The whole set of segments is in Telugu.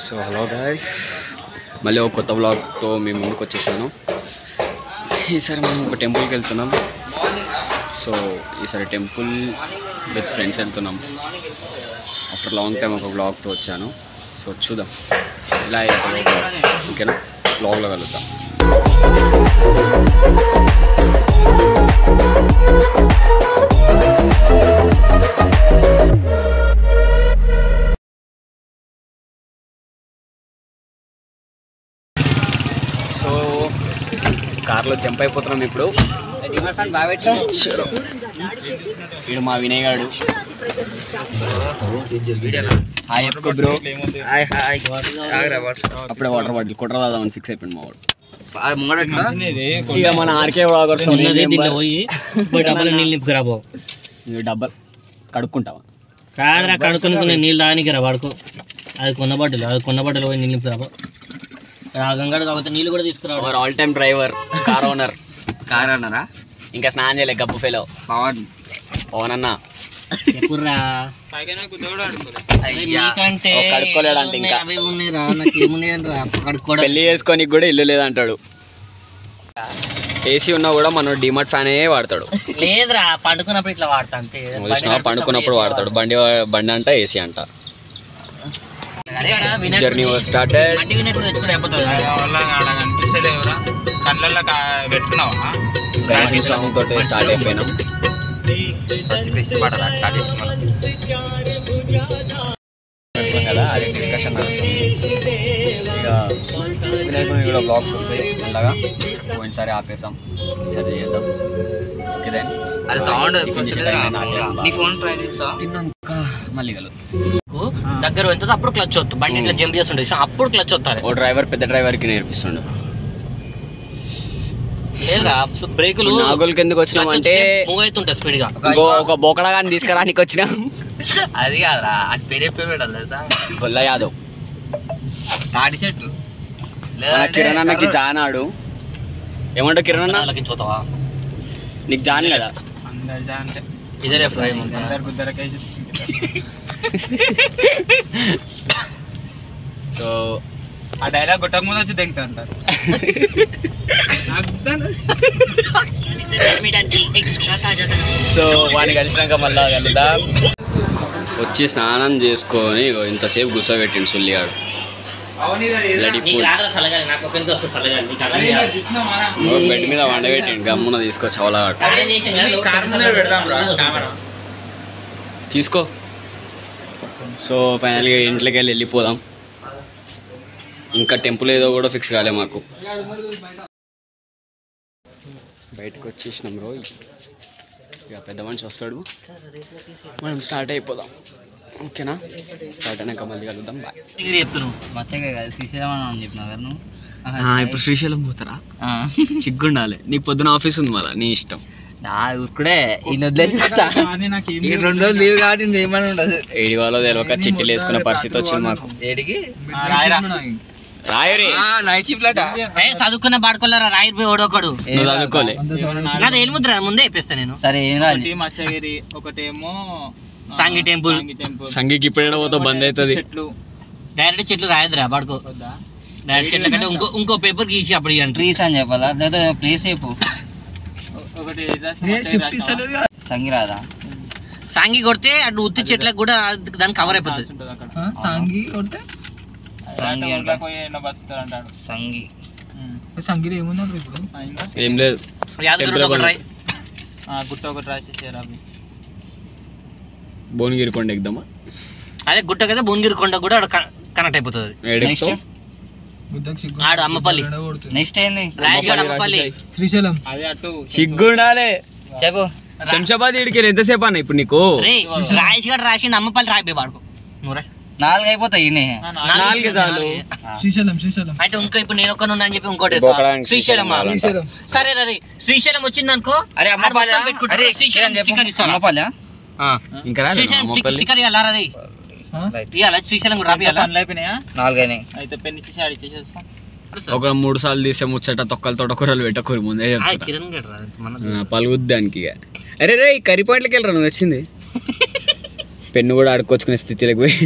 సో హలో గైస్, మళ్ళీ ఒక కొత్త బ్లాగ్తో మేము ముందుకు వచ్చేసాను. ఈసారి మనం ఒక టెంపుల్కి వెళ్తున్నాం. సో ఈసారి టెంపుల్ విత్ ఫ్రెండ్స్ వెళ్తున్నాం. ఆఫ్టర్ లాంగ్ టైం ఒక బ్లాగ్తో వచ్చాను. సో చూద్దాం ఇలా అయిపోయింది. ఓకేనా, బ్లాగ్లో కలుద్దాం. సో కార్లో జంప్ అయిపోతున్నాం ఇప్పుడు. వీడు మా వినయ్ గాడు. హాయ్ చెప్పుకో బ్రో. అప్పుడే వాటర్ బాటిల్ కుట్ర రాదామని ఫిక్స్ అయిపోయింది మా వాడు. ఇక మన ఆర్కే బ్లాగర్స్ డబ్బల్ కడుక్కుంటావా? కాదురా, కడుక్కుని నీళ్ళు తాగనికి రా వాడుకో. అది కొన్న బట్టలు పోయి నీళ్ళు నింపుకురాబో. గంగాడు కాకపోతే నీళ్ళు కూడా తీసుకురా. ఆల్ టైమ్ డ్రైవర్, కార్ ఓనరా? ఇంకా స్నానం చేయలే గబ్బు ఫెలో పవన్ అన్న. కడుక్కోలేడంటే ఇంకా పెళ్లి చేసుకోనికి కూడా ఇల్లు లేదంటాడు. ఏసీ ఉన్నా కూడా మనం డిమార్ట్ ఫ్యాన్ వాడతాడు. లేదురా, పండుకున్నప్పుడు ఇట్లా వాడతా అంతే. పండుకున్నప్పుడు వాడతాడు. బండి అంట, ఏసీ అంట. Journey was started. సాంగ్ తోటి స్టార్ట్ అయిపోయినాం. కదా అదే డిస్కషన్ నడుస్తుంది. ఇక వినాయకుని కూడా బ్లాగ్స్ వస్తాయి అలాగా. పోయినసారి ఆపేసాం, సరే చేద్దాం. Okay then. తిన్నాక మళ్ళీ దగ్గర వెళ్తుంది. అప్పుడు క్లచ్ వస్తుంది. బండి ఇట్లా జంప్ చేస్తుండే, అప్పుడు క్లచ్ వస్తారు. ఓ డ్రైవర్ పెద్ద డ్రైవర్కి నేర్పిస్తుండు. లేదా బ్రేకులు నాగోల్కి ఎందుకు వచ్చినాం అంటే మూవ్ అవుతుంటాయి స్పీడ్ గా. ఒక బోకడా కానీ తీసుకురానికి వచ్చినాం. అది కాదురా, అది పేరు పెట్టాలి సార్. గొల్ల యాదవ్ తాటి చెట్టు. కిరణ్ అన్నకి జానాడు. ఏమంటావు కిరణ్ అన్న? చూతావా? నీకు జాన్ లేదా? ఇదే సో ఆ డైలాగ్ కొట్టక ముందు వచ్చి దిగుతా అంటారు. సో వాడిని కలిసినాక మళ్ళా కలుద్దాం. వచ్చి స్నానం చేసుకొని ఇంతసేపు గుసబెట్టిండు సుల్లిగాడు. బెడ్ మీద వండబెట్టిండు. గమ్మున తీసుకొచ్చి అవలాడు. తీసుకో. సో ఫైనల్గా ఇంట్లోకి వెళ్ళిపోదాం. ఇంకా టెంపుల్ ఏదో కూడా ఫిక్స్ కాలే మాకు. బయటకు వచ్చేసినాం రోజు. ఇక పెద్ద మనిషి వస్తాడు, మనం స్టార్ట్ అయిపోదాం. ఓకేనా, స్టార్ట్ అయినాక మళ్ళీ కలుద్దాం. బాయ్. ఇప్పుడు శ్రీశైలం పోతారా? సిగ్గుండాలి. నీకు పొద్దున ఆఫీస్ ఉంది మళ్ళా, నీ ఇష్టం. ఇక్కడే ఈయన వదిలేసి 2 రోజులు లీవ్ కాబట్టి ఏమని ఉండదు. ఏడి వాళ్ళో తెలియక చిట్టీలు వేసుకునే పరిస్థితి వచ్చింది మాకు. ఏడికి రాయరి నైట్ షిఫ్ట్ చదువుకున్న పాడుకోలేరా? రాయర్ పోయి ఓడొకడు. నువ్వు చదువుకోలే. నాది ఏముద్ర ముందే చెప్పేస్తా నేను. సరే మచ్చగిరి ఒకటేమో సంగి టెంపుల్. సంగికి ఇప్పుడు పోతే బంద్ అవుతుంది. డైరెక్ట్ చెట్లు రాయదురా పాడుకో. డైరెక్ట్ చెట్ల కంటే ఇంకో పేపర్ గీసి అప్పుడు ఇవ్వండి. ట్రీస్ అని చెప్పాలా? లేదా ప్లేస్ చెప్పు. సంగి రాదా? సంగి కొడితే అటు ఉత్తి చెట్లకు కూడా దానికి కవర్ అయిపోతుంది. సంగి కొడితే సంగిలో ఏముంది ఇప్పుడు? ఏం లేదు. గుట్ట ఒకటి రాసేసారు. అవి భువనగిరి కొండ ఎక్కుదామా? అదే గుట్ట కదా, భువనగిరి కొండ కూడా కనెక్ట్ అయిపోతుంది. ఆడు అమ్మపల్లి. నెక్స్ట్ ఏంది? రాయగఢ్, అమ్మపల్లి, శ్రీశైలం. అదే అటు సిగ్గుండాలే. చెప్పు. శంషాబాద్ ఇడికి ఎంతసేపు అన్న ఇప్పుడు నీకు? రాయగఢ్ రాసింది, అమ్మపల్లి రాయిపోయి పాడుకో. 4 అయిపోతాయి. 4 చాలు. శ్రీశైలం అంటే ఇంకో ఇప్పుడు నేను ఒక్క అని చెప్పి ఇంకోటి శ్రీశైలం. సరే రే, శ్రీశైలం వచ్చింది అనుకో. అరే అమ్మపల్లి శ్రీశైలం స్టిక్కర్ ఇవ్వాలా? శ్రీశైలం కూడా రాపియాలా? 4 అయినాయి. అయితే పెన్ ఇచ్చేసి ఆడి ఇచ్చేసేస్తాం. ఒక 3 సార్లు తీసే ముచ్చట తొక్కలు తొడకూరలు పెట్టకూరు ముందే పలుగుద్దానికి. అరే రే, కర్రీ పాయింట్లకి వెళ్ళరా నువ్వు వచ్చింది. పెన్ను కూడా ఆడుకోవచ్చుకునే స్థితిలోకి పోయి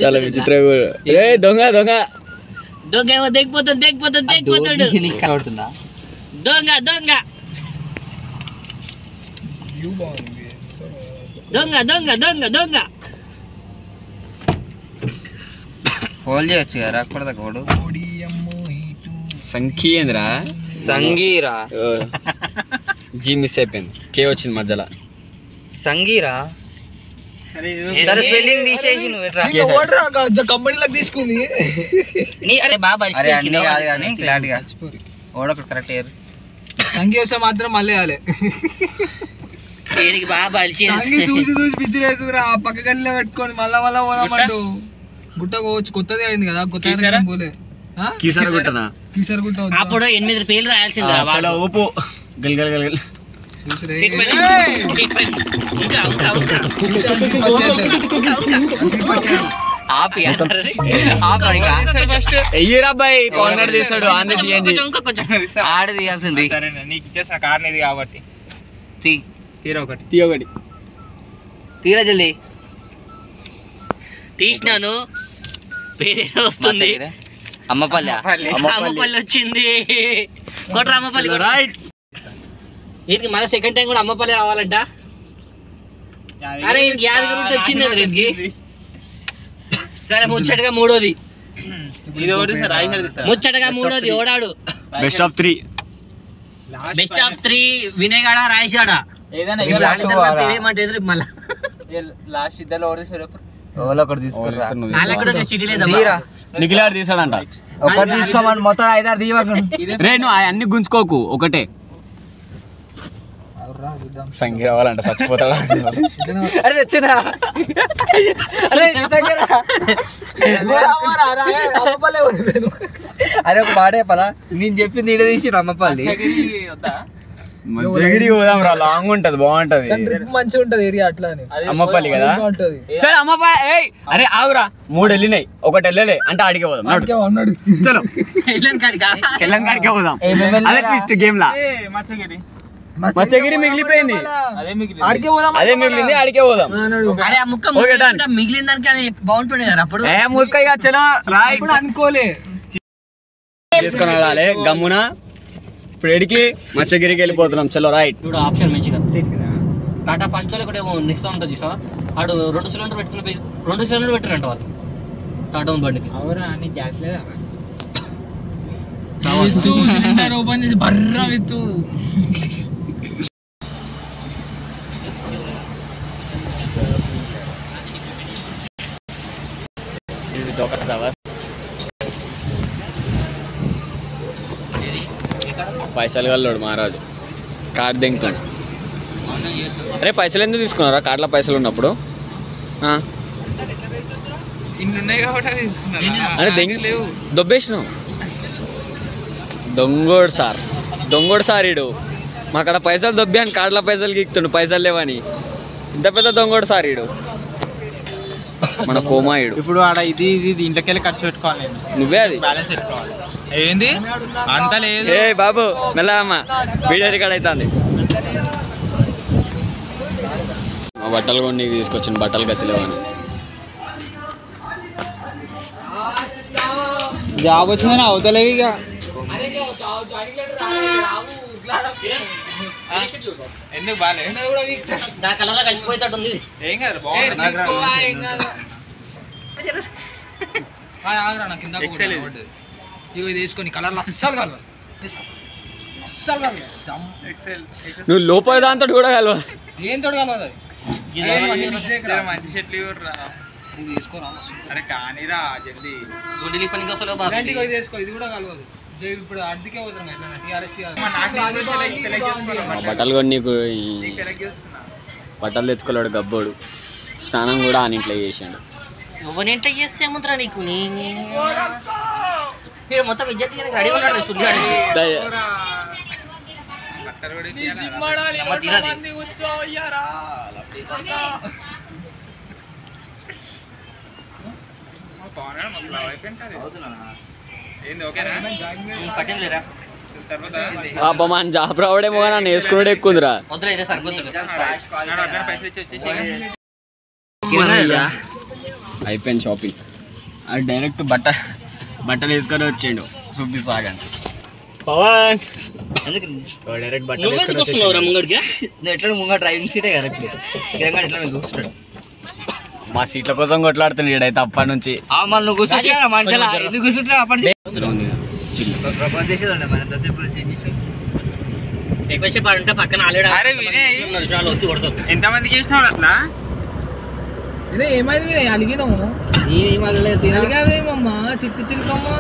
చాలా విచిత్రంగా. ఏ దొంగ దొంగ దొంగ ఏమో దిగిపోతాడు దొంగ దొంగ దొంగ దొంగ దొంగ దొంగ ఫోన్ చేయొచ్చు కదా రాకూడదు కోడు సంఖీంద్ర సంగీరా జీ మిస్ అయిపోయింది, కే వచ్చింది మధ్యలో. సంగీరా సరే స్పెల్లింగ్ తీసేసి కంపెనీలకు తీసుకుంది. అరే బాబా అరే అన్ని కాదు కానీ క్లారిటీగా ఓడొకటి కరెక్ట్ అయ్యారు. సంగీ వస్తే మాత్రం మళ్ళీ వేయాలి. బాబా సంగీ చూసి చూసి పిచ్చి వేసుకురా పక్క గల్లీలో పెట్టుకొని మళ్ళా పోదామంటూ గుట్ట పోవచ్చు. కొత్తది అయింది కదా, కొత్త పోలే కీసర గుట్టనా? కీసర గుట్ట అప్పుడు 8 పేర్లు రాయాల్సింది. ఓపో గల్ గల్ గల్ గల్ అబ్బాయి పవన్ తీసాడు ఆడ తీయాల్సింది. నీకు ఇచ్చేసిన కారణం ఇది కాబట్టి తీరా ఒకటి తీరా జల్దీ తీసినాను. పేరే వస్తుంది అమ్మపల్లి అమ్మపల్లి వచ్చింది. కొట్ర అమ్మపల్లి రైట్. వీటికి మళ్ళీ సెకండ్ టైం కూడా అమ్మపల్లి రావాలంట. అరే యాదగిరి వచ్చింది రెడ్డికి. సరే ముచ్చటగా మూడోది ఓడాడు. బెస్ట్ ఆఫ్ 3 వినేగాడ రాయసాడా ఏమంటే మళ్ళా లాస్ట్ ఇద్దరు ఎవరో ఒకటి తీసుకురా. నిఖిలాడు తీసాడంట. ఒకటి తీసుకోమని మొత్తం 5-6 తీయకు. రే నువ్వు అన్ని గుంజుకోకు, ఒకటే సంగీ రావాలంట చచ్చిపోతాడు. అరే వచ్చినా అరే ఒక మాట చెప్పాలా, నేను చెప్పింది ఈడ తీసి అమ్మపల్లి మధ్యగిరి పోదాం రా, లాంగ్ ఉంటది బాగుంటది. మంచిగా ఉంటది ఏరియా అట్లా అని. అమ్మపల్లి కదా. చలో అమ్మపల్లి. అరే ఆగురా, 3 వెళ్ళినాయి, ఒకటి వెళ్ళలే అంటే ఆడికే పోదాం. అన్నాడు చలో ఎల్లం కాడికే పోదాం. అదే ట్విస్ట్ గేమ్ లా. మత్స్యగిరి మిగిలిపోయింది, అదే మిగిలింది, ఆడికే పోదాం. అరే ఆ ముక్క మిగిలిన దానికి బాగుంటుండే కదా అప్పుడు. ఏ ముసుకయ్యా చలో రాయ్ అనుకోలే తీసుకొని వెళ్ళాలి గమ్మున. ఇప్పుడు ఎడికి మత్స్యగిరికి వెళ్ళిపోతున్నాం. చలో రైట్. ఇప్పుడు ఆప్షన్ మంచిగా టాటా పంచోలు కూడా ఏమో నిస్తా ఉంటుంది చూసా. ఆడు 2 సిలిండర్ పెట్టుకుని 2 సిలిండర్ పెట్టారంట వాళ్ళు టాటా బండికి. గ్యాస్ లేదా ఓపెన్ చేసి బర్రా విత్తు. పైసలు కల్లోడు మహారాజు కార్డు దింకుతాడు. అరే పైసలు ఎందుకు తీసుకున్నారా కార్డులో పైసలు ఉన్నప్పుడు? అరే లేవు దొబ్బేసినావు. దొంగోడు సార్ ఇడు మాకడ పైసలు దొబ్బాను, కార్డులో పైసలు గీక్తుండు, పైసలు లేవని. ఇంత పెద్ద దొంగోడు సార్ ఇడు, మన కోమాయుడు. ఇప్పుడు ఆడ ఇది దీంట్లోకెళ్ళి ఖర్చు పెట్టుకోవాలి. నువ్వే అది బ్యాలెన్స్ పెట్టుకోవాలి. ఏంది అంత లేదు. ఏ బాబు మెల్లమ్మ వీడియో రికార్డ్ అవుతుంది. మా బట్టలు కొన్ని తీసుకొచ్చిన బట్టలు గతిలేవని. జాబ్ వచ్చిందని అవుతలేవు ఇక. ఎందుకు బాలే కలిసిపోయేటట్టుంది. ఏం కాదు తీసుకొని కలర్లు అస్సలు కలవదు. నువ్వు లోపల దాంతో కూడా కలవ. ఏం తోడు కలవదు. మంచి చెట్లు తీసుకోరా. అరే కానీరా జల్దీ తీసుకో, ఇది కూడా కలవదు. ఇప్పుడు అడ్డుకే పోతాం బట్టలు కొన్ని నీకు బట్టలు తెచ్చుకోలేడు గబ్బోడు. స్నానం కూడా అని ఇంట్లో చేసాడు. నువ్వునేంట చేస్తే ఏముందిరా నీకు? మొత్తం విద్యార్థి రెడీ ఉన్నాడు. మన జాబ్ రావడేమో కానీ నన్ను వేసుకున్నాడు ఎక్కువరా. అయిపోయింది షాపింగ్. అది డైరెక్ట్ బట్టలు వేసుకొని వచ్చిండు చూపిస్తాగండి. పవన్ డైరెక్ట్ బట్టలు వేసుకొని వచ్చేసిండు. ముంగడికి నువ్వు ఎట్లా ముంగ డ్రైవింగ్ సీటే కదా కిరంగా ఎట్లా మీరు కూర్చుంటాడు. మా సీట్ల కోసం కొట్లాడుతున్నాడు ఈడైతే అప్పటి నుంచి. మళ్ళీ నువ్వు కూర్చొచ్చి ఎందుకు కూర్చుంటున్నావు అప్పటి నుంచి ఎక్కువసేపు అంటే పక్కన ఎంతమందికి చేసినావు అట్లా ఏమైంది మీరు అలిగినాము అలిగావేమమ్మా చిట్టు చిలుకమ్మా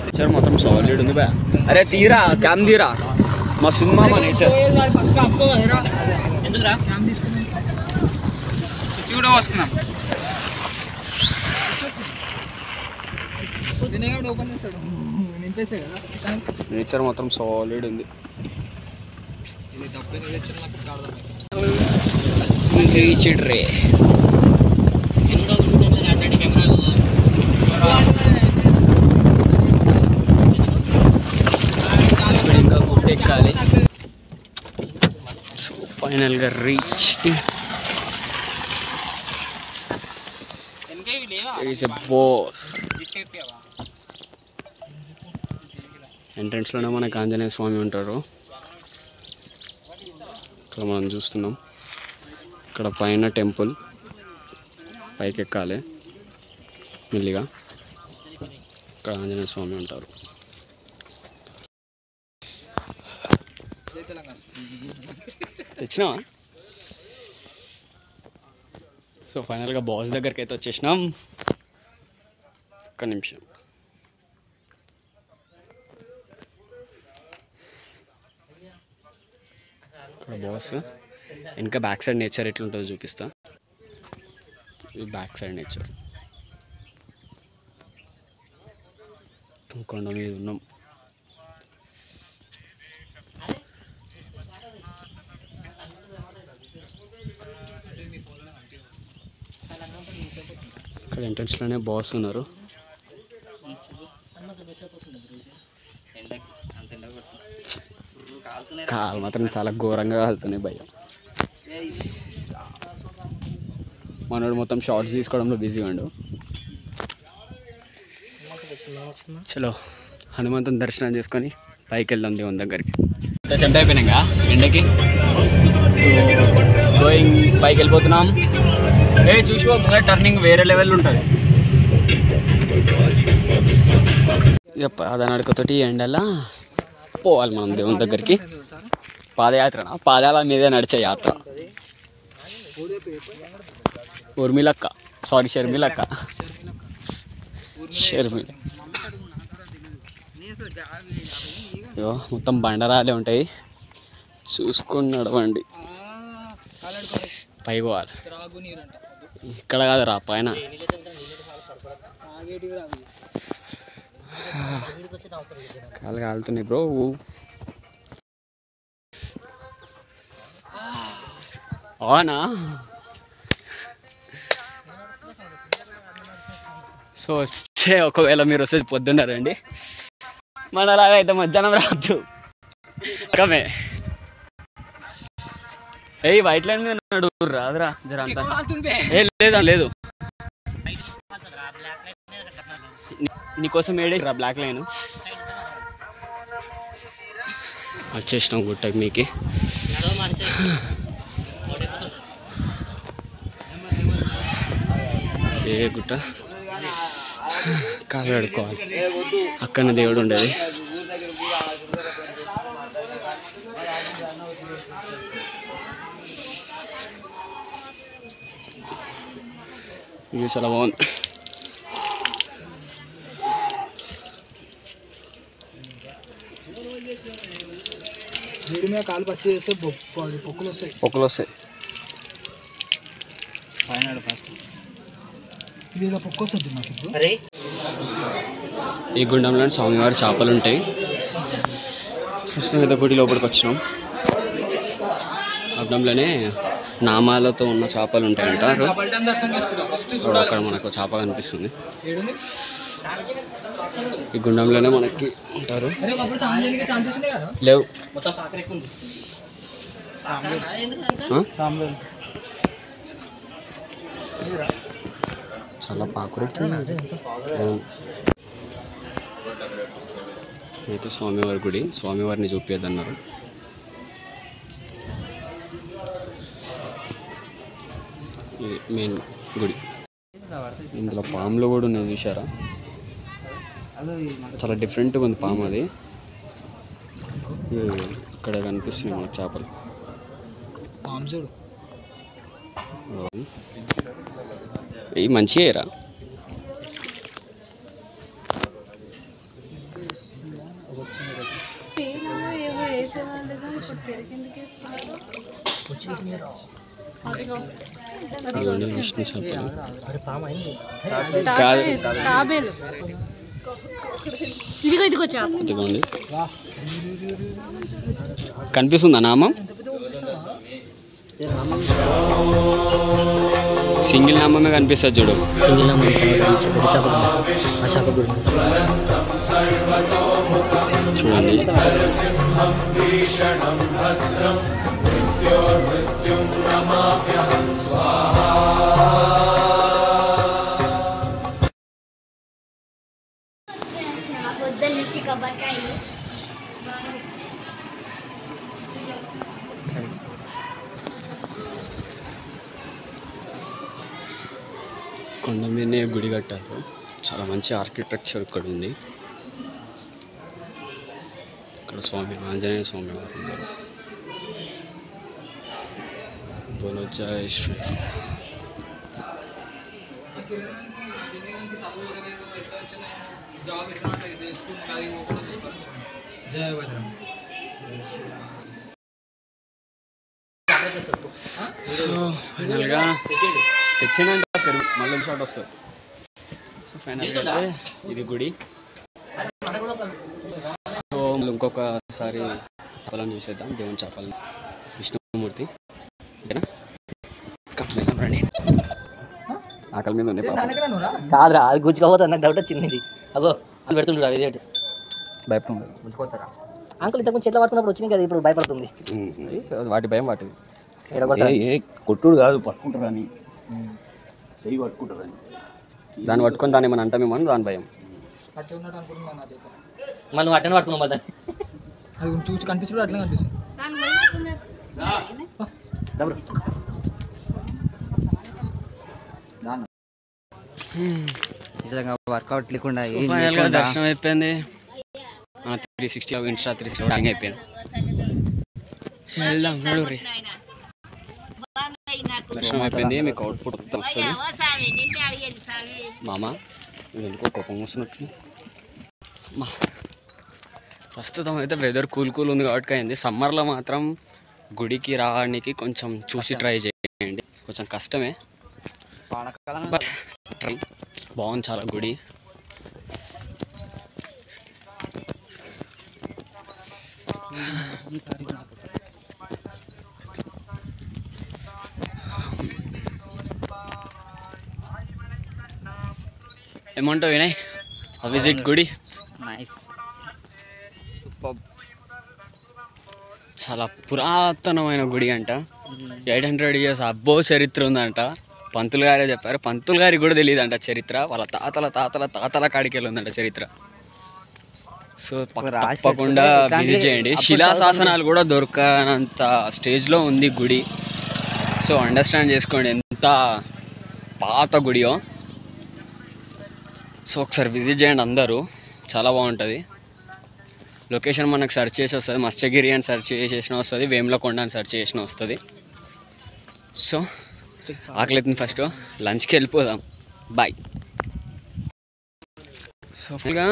నేచర్ మొత్తం సాలిడ్ ఉంది బా. అరే తీరా క్యామ్ తీరా మస్తు ఉంది మామ నేచర్. ఎందుకురా కూడా వస్తున్నాం. ఓపెన్ చేస్తాడు నింపేసే కదా. నేచర్ మొత్తం సాలిడ్ ఉంది. చిడ్రే ఇంకా గుడ్ ఎక్కాలి. సో ఫైనల్గా రీచ్ బాస్. ఎంట్రన్స్లోనే మనకు ఆంజనేయ స్వామి ఉంటారు. ఇక్కడ మనం చూస్తున్నాం. ఇక్కడ పైన టెంపుల్ పైకి ఎక్కాలి మెల్లిగా. ఇక్కడ ఆంజనేయ స్వామి ఉంటారు. తెచ్చినావా? సో ఫైనల్గా బాస్ దగ్గరికి అయితే వచ్చేసినాం. ఒక్క నిమిషం. ఇక్కడ బాస్ ఇంకా బ్యాక్ సైడ్ నేచర్ ఎట్లుంటుందో చూపిస్తా. ఇది బ్యాక్ సైడ్ నేచర్. కొండ మీద ఉన్నాం. ఇక్కడ ఎంట్రన్స్లోనే బాస్ ఉన్నారు. కాలు మాత్రం చాలా ఘోరంగా కాలుతున్నాయి భయ్య. మనోడు మొత్తం షార్ట్స్ తీసుకోవడంలో బిజీగా ఉండు. చలో హనుమంతుని దర్శనం చేసుకొని పైకి వెళ్దాం దేవుని దగ్గరికి. సెట్ అయిపోయినాక ఎండకి. సో గోయింగ్ పైకి వెళ్ళిపోతున్నాం. చూసుకో ముంగ టర్నింగ్ వేరే లెవెల్ ఉంటుంది. ఇక పాదనడకతోటి ఎండలా పోవాలి మనం దేవుని దగ్గరికి. పాదయాత్ర పాదాల మీదే నడిచే యాత్ర. షర్మిలక్క మొత్తం బండరాలే ఉంటాయి, చూసుకొని నడవండి. పైకి పోవాలి. ఇక్కడ కాదురా పైన. కాలు కాలుతున్నాయి బ్రో. అవునా? సో వచ్చే ఒకవేళ మీరు వస్తే పొద్దున్నారండి, మనలాగా అయితే మధ్యాహ్నం రావద్దు. కమే వైట్ లైన్ మీద నడువు రాదురా జర అంతా. లేదా లేదు నీకోసం ఏడే రా బ్లాక్ లైన్. వచ్చేసినాం గుట్టకి మీకు. ఏ గుట్ట కాలు కడుక్కోవాలి. అక్కడనే దేవుడు ఉండేది. ఇది చాలా బాగుంది. కాలు పచ్చి చేస్తే పొక్కులు వస్తాయి. ఈ గుండంలో స్వామివారి చేపలు ఉంటాయి. కృష్ణ గుడి లోపలికి వచ్చినాం. అద్దంలోనే నామాలతో ఉన్న చేపలు ఉంటాయంటారు. అక్కడ మనకు చేప కనిపిస్తుంది. ఈ గుండంలోనే మనకి ఉంటారు. లేవు చాలా పాకురెట్టి అయితే స్వామివారి గుడి, స్వామివారిని చూపించదన్నారు. ఇది మెయిన్ గుడి. ఇందులో పాములు కూడా ఉన్నాయి చూసారా, చాలా డిఫరెంట్గా ఉంది పాము. అది ఇక్కడ కనిపిస్తున్నాయి మన చేపలు. ఇవి మంచిగా విష్ణు చేపలు కాదు. ఇదిగోండి, కనిపిస్తుందా నామం? సింగిల్ నామమే కనిపిస్తుంది చూడు. చూడండి, కొండ మీదనే గుడి కట్టారు. చాలా మంచి ఆర్కిటెక్చర్ ఇక్కడ ఉంది. ఇక్కడ స్వామి ఆంజనేయ స్వామి వారు ఉన్నారు. బోలో జై శ్రీరామ్. సో ఫైనల్గా తెచ్చిందంట పెరుగు, మళ్ళీ షాట్ వస్తుంది. సో ఫైనల్గా అయితే ఇది గుడి. సో ఇంకొకసారి చేపలను చూసేద్దాం, దేవుని చేపలను, విష్ణుమూర్తి. ఓకేనా, రండి. ఆకలి మీద ఉంది కాదురా, అది గుచ్చుకోపోతా నాకు డౌట్ వచ్చింది. అగో అది పెడుతుండ్రు, ఇదేంటి భయపడుతుంది. గుచ్చుకోతారా అంకుల్? ఇంతకు చేతిలో పట్టుకున్నప్పుడు వచ్చినాయి కదా, ఇప్పుడు భయపడుతుంది. వాటి భయం వాటిది. కొట్టుడు కాదు, పట్టుకుంటారని, చెయ్యి పట్టుకుంటారని. దాన్ని పట్టుకొని దాన్ని ఏమైనా అంటామేమో దాని భయం. మనం అట్టనే పట్టుకున్నాం కదా, అది చూసి కనిపిస్తుంది, అట్లా కనిపిస్తుంది. నిజంగా వర్కౌట్ లేకుండా దర్శనం అయిపోయింది. 360 ఇన్స్టా 360 హ్యాంగ్ అయిపోయింది. వెళ్దాం చూడు. దర్శనం అయిపోయింది, మీకు అవుట్పుట్ వస్తుంది. మామ ఎందుకో కోపం వస్తున్నట్టు. ప్రస్తుతం అయితే వెదర్ కూల్ ఉంది కాబట్టి అయింది. సమ్మర్లో మాత్రం గుడికి రావడానికి కొంచెం చూసి ట్రై చేయండి, కొంచెం కష్టమే. ట్రై బాగుంది చాలా గుడి. ఏమంటావు వినయ్, విజిట్ గుడి? నైస్, చాలా పురాతనమైన గుడి అంట. 800 years అబ్బో చరిత్ర ఉందంట. పంతులు గారే చెప్పారు. పంతులు గారికి కూడా తెలియదు అంట చరిత్ర, వాళ్ళ తాతల కాడికి వెళ్ళి ఉందంట చరిత్ర. సో తప్పకుండా విజిట్ చేయండి. శిలాశాసనాలు కూడా దొరకనంత స్టేజ్లో ఉంది గుడి. సో అండర్స్టాండ్ చేసుకోండి ఎంత పాత గుడియో. సో ఒకసారి విజిట్ చేయండి అందరూ, చాలా బాగుంటుంది. లొకేషన్ మనకు సెర్చ్ చేసి వస్తుంది, మత్స్యగిరి అని సెర్చ్ చేసిన వస్తుంది, వేములకొండ అని సెర్చ్ చేసిన వస్తుంది. సో ఆకలితుంది, ఫస్ట్ లంచ్కి వెళ్ళిపోదాం. బాయ్. సో ఫైనల్గా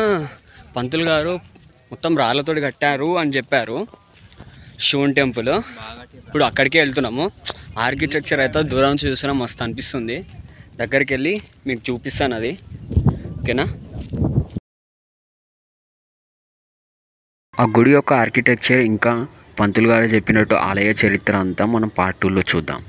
పంతులు గారు మొత్తం రాళ్ళతోటి కట్టారు అని చెప్పారు శివుని టెంపుల్. ఇప్పుడు అక్కడికే వెళ్తున్నాము. ఆర్కిటెక్చర్ అయితే దూరం నుంచి చూసినా మస్తు అనిపిస్తుంది. దగ్గరికి వెళ్ళి మీకు చూపిస్తాను అది. ఓకేనా? ఆ గుడి యొక్క ఆర్కిటెక్చర్ ఇంకా పంతులు గారు చెప్పినట్టు ఆలయ చరిత్ర అంతా మనం పార్ట్ 2లో చూద్దాం.